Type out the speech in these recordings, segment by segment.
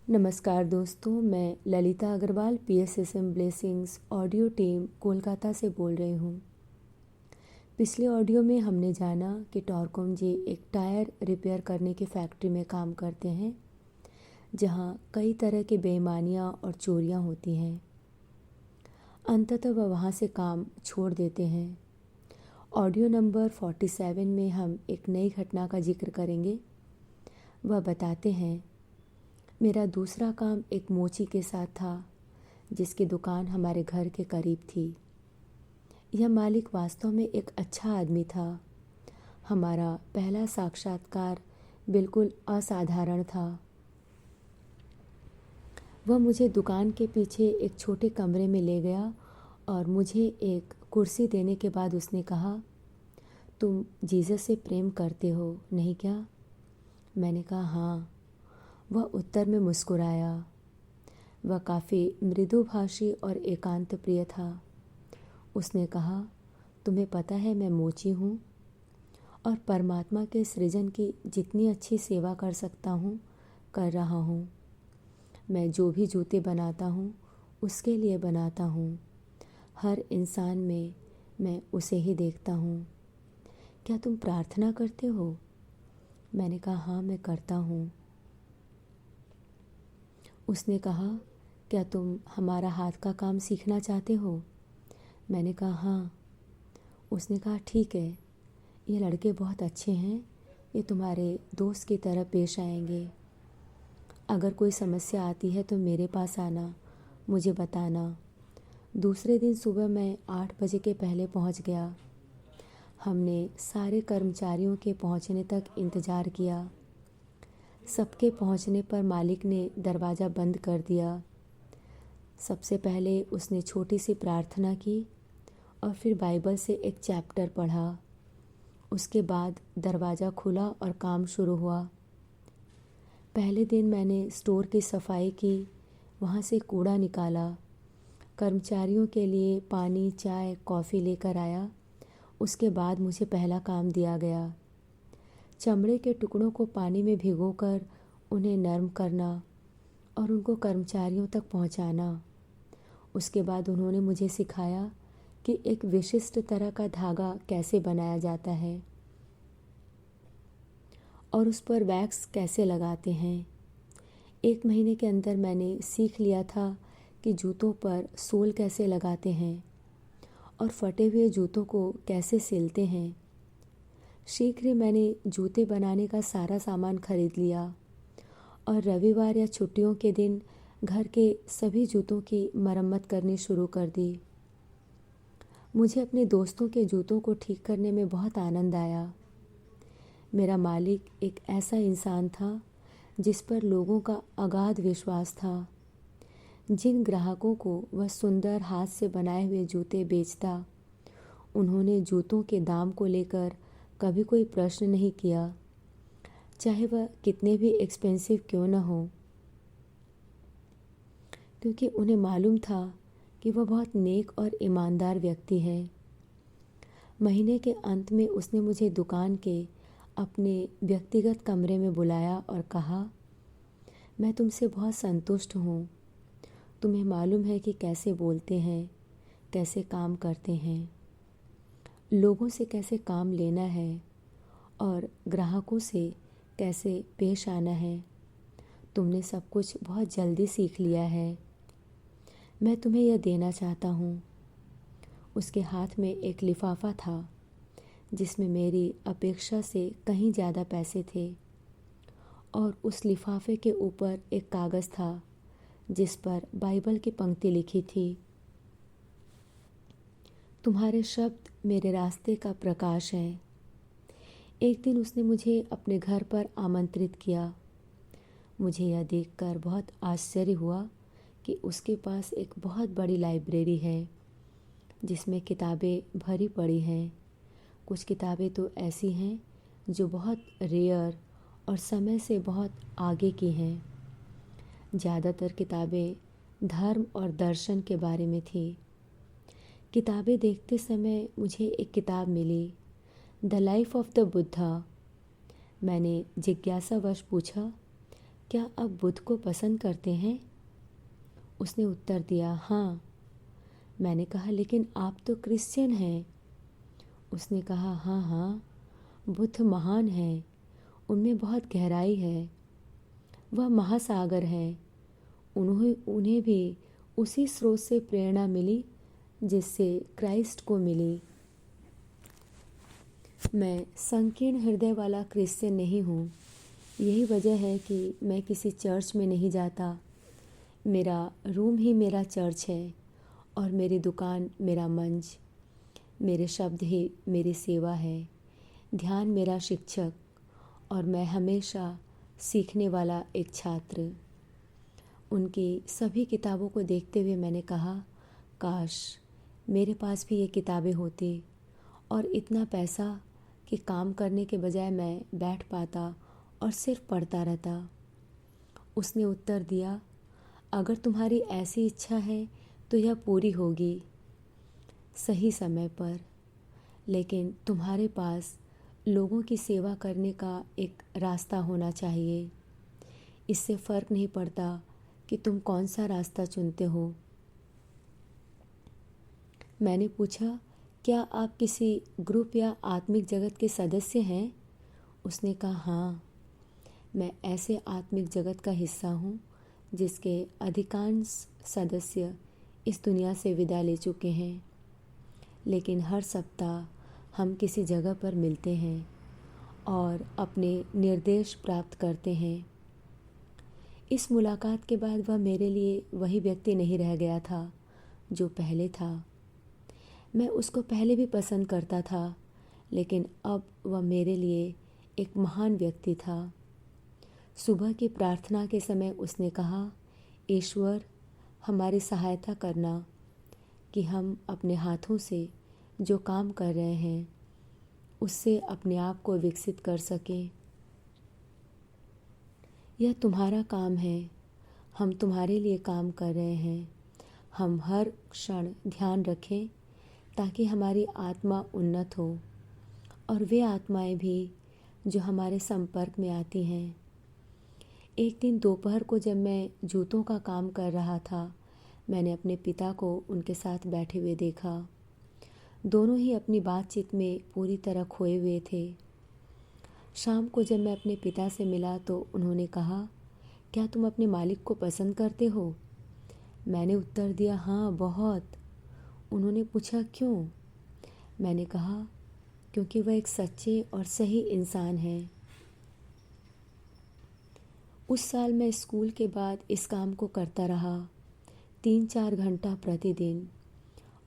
नमस्कार दोस्तों, मैं Lalita Agarwal PSSM blessings audio team Kolkata से बोल रही हूँ। पिछले ऑडियो में हमने जाना कि टॉरकोम जी एक टायर रिपेयर करने की फैक्ट्री में काम करते हैं, जहाँ कई तरह की बेईमानियाँ और चोरियाँ होती हैं। अंततः वह वहाँ से काम छोड़ देते हैं। ऑडियो नंबर 47 में हम एक नई घटना का जिक्र करेंगे। वह बताते हैं, मेरा दूसरा काम एक मोची के साथ था, जिसकी दुकान हमारे घर के करीब थी। यह मालिक वास्तव में एक अच्छा आदमी था। हमारा पहला साक्षात्कार बिल्कुल असाधारण था। वह मुझे दुकान के पीछे एक छोटे कमरे में ले गया और मुझे एक कुर्सी देने के बाद उसने कहा, तुम जीसस से प्रेम करते हो, नहीं क्या? मैंने कहा हाँ। वह उत्तर में मुस्कुराया। वह काफ़ी मृदुभाषी और एकांत प्रिय था। उसने कहा, तुम्हें पता है मैं मोची हूँ और परमात्मा के सृजन की जितनी अच्छी सेवा कर सकता हूँ कर रहा हूँ। मैं जो भी जूते बनाता हूँ उसके लिए बनाता हूँ। हर इंसान में मैं उसे ही देखता हूँ। क्या तुम प्रार्थना करते हो? मैंने कहा हाँ, मैं करता हूँ। उसने कहा, क्या तुम हमारा हाथ का काम सीखना चाहते हो? मैंने कहा हाँ। उसने कहा ठीक है, ये लड़के बहुत अच्छे हैं, ये तुम्हारे दोस्त की तरह पेश आएंगे। अगर कोई समस्या आती है तो मेरे पास आना, मुझे बताना। दूसरे दिन सुबह मैं 8 बजे के पहले पहुंच गया। हमने सारे कर्मचारियों के पहुंचने तक इंतज़ार किया। सबके पहुंचने पर मालिक ने दरवाज़ा बंद कर दिया। सबसे पहले उसने छोटी सी प्रार्थना की और फिर बाइबल से एक चैप्टर पढ़ा। उसके बाद दरवाज़ा खुला और काम शुरू हुआ। पहले दिन मैंने स्टोर की सफाई की, वहाँ से कूड़ा निकाला, कर्मचारियों के लिए पानी, चाय, कॉफ़ी लेकर आया। उसके बाद मुझे पहला काम दिया गया, चमड़े के टुकड़ों को पानी में भिगोकर उन्हें नरम करना और उनको कर्मचारियों तक पहुँचाना। उसके बाद उन्होंने मुझे सिखाया कि एक विशिष्ट तरह का धागा कैसे बनाया जाता है और उस पर वैक्स कैसे लगाते हैं। 1 महीने के अंदर मैंने सीख लिया था कि जूतों पर सोल कैसे लगाते हैं और फटे हुए जूतों को कैसे सिलते हैं। शीघ्र ही मैंने जूते बनाने का सारा सामान खरीद लिया और रविवार या छुट्टियों के दिन घर के सभी जूतों की मरम्मत करनी शुरू कर दी। मुझे अपने दोस्तों के जूतों को ठीक करने में बहुत आनंद आया। मेरा मालिक एक ऐसा इंसान था जिस पर लोगों का अगाध विश्वास था। जिन ग्राहकों को वह सुंदर हाथ से बनाए हुए जूते बेचता, उन्होंने जूतों के दाम को लेकर कभी कोई प्रश्न नहीं किया, चाहे वह कितने भी एक्सपेंसिव क्यों न हो, क्योंकि उन्हें मालूम था कि वह बहुत नेक और ईमानदार व्यक्ति है। महीने के अंत में उसने मुझे दुकान के अपने व्यक्तिगत कमरे में बुलाया और कहा, मैं तुमसे बहुत संतुष्ट हूँ। तुम्हें मालूम है कि कैसे बोलते हैं, कैसे काम करते हैं, लोगों से कैसे काम लेना है और ग्राहकों से कैसे पेश आना है। तुमने सब कुछ बहुत जल्दी सीख लिया है। मैं तुम्हें यह देना चाहता हूँ। उसके हाथ में एक लिफाफा था जिसमें मेरी अपेक्षा से कहीं ज़्यादा पैसे थे और उस लिफाफे के ऊपर एक कागज़ था जिस पर बाइबल की पंक्ति लिखी थी, तुम्हारे शब्द मेरे रास्ते का प्रकाश हैं। एक दिन उसने मुझे अपने घर पर आमंत्रित किया। मुझे यह देखकर बहुत आश्चर्य हुआ कि उसके पास एक बहुत बड़ी लाइब्रेरी है जिसमें किताबें भरी पड़ी हैं। कुछ किताबें तो ऐसी हैं जो बहुत रेयर और समय से बहुत आगे की हैं। ज़्यादातर किताबें धर्म और दर्शन के बारे में थी। किताबें देखते समय मुझे एक किताब मिली, the life of the Buddha. मैंने जिज्ञासावश पूछा, क्या आप बुद्ध को पसंद करते हैं? उसने उत्तर दिया, हाँ। मैंने कहा, लेकिन आप तो क्रिश्चियन हैं। उसने कहा, हाँ हाँ, बुद्ध महान हैं, उनमें बहुत गहराई है, वह महासागर हैं। उन्हें भी उसी स्रोत से प्रेरणा मिली जिससे क्राइस्ट को मिली। मैं संकीर्ण हृदय वाला क्रिश्चियन नहीं हूँ। यही वजह है कि मैं किसी चर्च में नहीं जाता। मेरा रूम ही मेरा चर्च है और मेरी दुकान मेरा मंच, मेरे शब्द ही मेरी सेवा है, ध्यान मेरा शिक्षक और मैं हमेशा सीखने वाला एक छात्र। उनकी सभी किताबों को देखते हुए मैंने कहा, काश मेरे पास भी ये किताबें होती और इतना पैसा कि काम करने के बजाय मैं बैठ पाता और सिर्फ पढ़ता रहता। उसने उत्तर दिया, अगर तुम्हारी ऐसी इच्छा है तो यह पूरी होगी सही समय पर, लेकिन तुम्हारे पास लोगों की सेवा करने का एक रास्ता होना चाहिए। इससे फ़र्क नहीं पड़ता कि तुम कौन सा रास्ता चुनते हो। मैंने पूछा, क्या आप किसी ग्रुप या आत्मिक जगत के सदस्य हैं? उसने कहा, हाँ, मैं ऐसे आत्मिक जगत का हिस्सा हूँ जिसके अधिकांश सदस्य इस दुनिया से विदा ले चुके हैं, लेकिन हर सप्ताह हम किसी जगह पर मिलते हैं और अपने निर्देश प्राप्त करते हैं। इस मुलाकात के बाद वह मेरे लिए वही व्यक्ति नहीं रह गया था जो पहले था। मैं उसको पहले भी पसंद करता था, लेकिन अब वह मेरे लिए एक महान व्यक्ति था। सुबह की प्रार्थना के समय उसने कहा, ईश्वर हमारी सहायता करना कि हम अपने हाथों से जो काम कर रहे हैं उससे अपने आप को विकसित कर सकें। यह तुम्हारा काम है, हम तुम्हारे लिए काम कर रहे हैं। हम हर क्षण ध्यान रखें ताकि हमारी आत्मा उन्नत हो और वे आत्माएं भी जो हमारे संपर्क में आती हैं। एक दिन दोपहर को जब मैं जूतों का काम कर रहा था, मैंने अपने पिता को उनके साथ बैठे हुए देखा। दोनों ही अपनी बातचीत में पूरी तरह खोए हुए थे। शाम को जब मैं अपने पिता से मिला तो उन्होंने कहा, क्या तुम अपने मालिक को पसंद करते हो? मैंने उत्तर दिया, हाँ, बहुत। उन्होंने पूछा, क्यों? मैंने कहा, क्योंकि वह एक सच्चे और सही इंसान है। उस साल मैं स्कूल के बाद इस काम को करता रहा, 3-4 घंटा प्रतिदिन,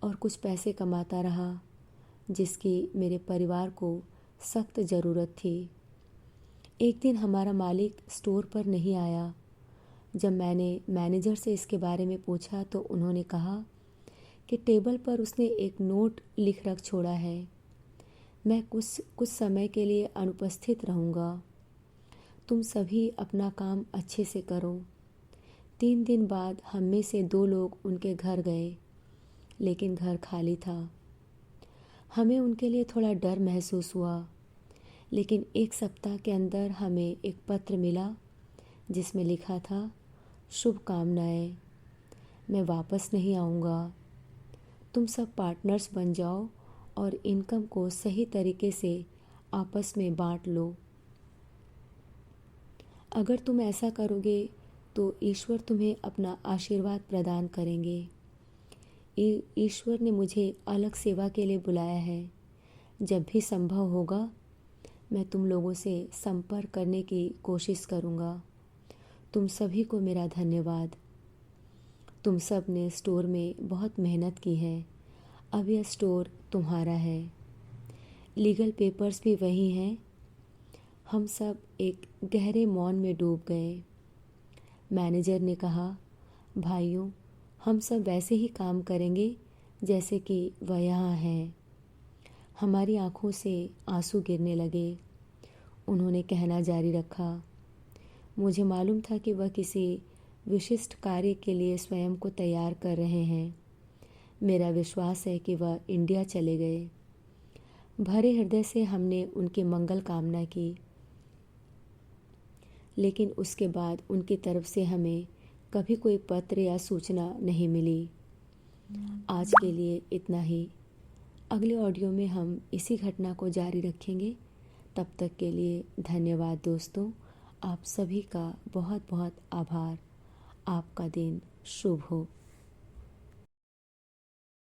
और कुछ पैसे कमाता रहा जिसकी मेरे परिवार को सख्त ज़रूरत थी। एक दिन हमारा मालिक स्टोर पर नहीं आया। जब मैंने मैनेजर से इसके बारे में पूछा तो उन्होंने कहा कि टेबल पर उसने एक नोट लिख रख छोड़ा है, मैं कुछ समय के लिए अनुपस्थित रहूँगा, तुम सभी अपना काम अच्छे से करो। 3 दिन बाद हम में से 2 लोग उनके घर गए, लेकिन घर खाली था। हमें उनके लिए थोड़ा डर महसूस हुआ, लेकिन 1 सप्ताह के अंदर हमें एक पत्र मिला जिसमें लिखा था, शुभकामनाएं, मैं वापस नहीं आऊँगा, तुम सब पार्टनर्स बन जाओ और इनकम को सही तरीके से आपस में बांट लो। अगर तुम ऐसा करोगे तो ईश्वर तुम्हें अपना आशीर्वाद प्रदान करेंगे। ईश्वर ने मुझे अलग सेवा के लिए बुलाया है। जब भी संभव होगा मैं तुम लोगों से संपर्क करने की कोशिश करूँगा। तुम सभी को मेरा धन्यवाद। तुम सब ने स्टोर में बहुत मेहनत की है। अब यह स्टोर तुम्हारा है। लीगल पेपर्स भी वही हैं। हम सब एक गहरे मौन में डूब गए। मैनेजर ने कहा, भाइयों, हम सब वैसे ही काम करेंगे जैसे कि वह यहाँ हैं। हमारी आँखों से आंसू गिरने लगे। उन्होंने कहना जारी रखा, मुझे मालूम था कि वह किसी विशिष्ट कार्य के लिए स्वयं को तैयार कर रहे हैं। मेरा विश्वास है कि वह इंडिया चले गए। भरे हृदय से हमने उनकी मंगल कामना की, लेकिन उसके बाद उनकी तरफ से हमें कभी कोई पत्र या सूचना नहीं मिली। आज के लिए इतना ही। अगले ऑडियो में हम इसी घटना को जारी रखेंगे। तब तक के लिए धन्यवाद दोस्तों। आप सभी का बहुत बहुत आभार। आपका दिन शुभ हो।